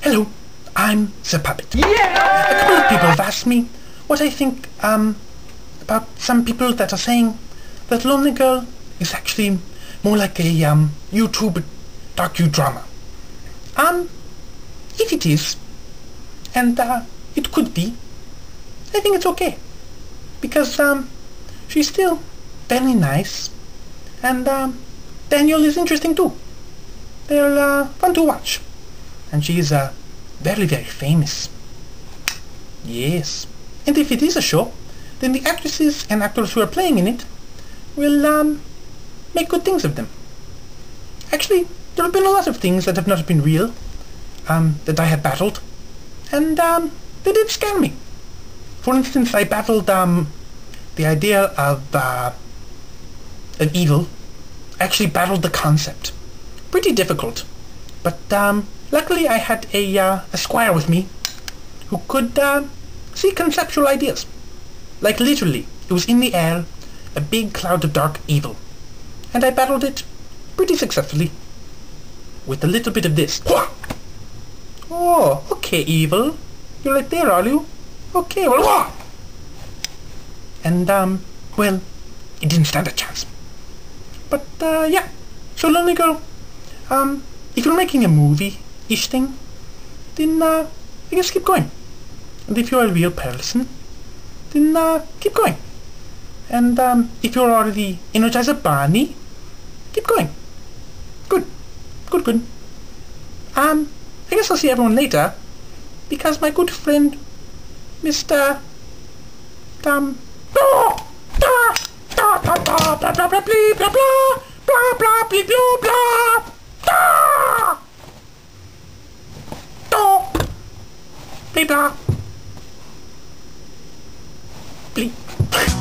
Hello, I'm the puppet. Yeah! A couple of people have asked me what I think about some people that are saying that Lonely Girl is more like a YouTube docudrama. If it is, and it could be, I think it's okay. Because she's still very nice, and Daniel is interesting too. They're fun to watch. And she's very, very famous. Yes. And if it is a show, then the actresses and actors who are playing in it will make good things of them. Actually, there have been a lot of things that have not been real, that I have battled, and they did scare me. For instance, I battled the idea of evil. I actually battled the concept. Pretty difficult, but luckily I had a squire with me who could see conceptual ideas. Like literally, it was in the air, a big cloud of dark evil, and I battled it pretty successfully with a little bit of this. Oh, okay, evil. You're right there, are you? Okay, well, and well, it didn't stand a chance. But yeah. So Lonely Girl, if you're making a movie-ish thing, then I guess keep going. And if you're a real person, then keep going. And if you're already Energizer Barney, keep going. Good. Good, good. I guess I'll see everyone later, because my good friend, Mr. Blah blah blah blah blah blah blah blah blah blah blah blah blah blah blah blah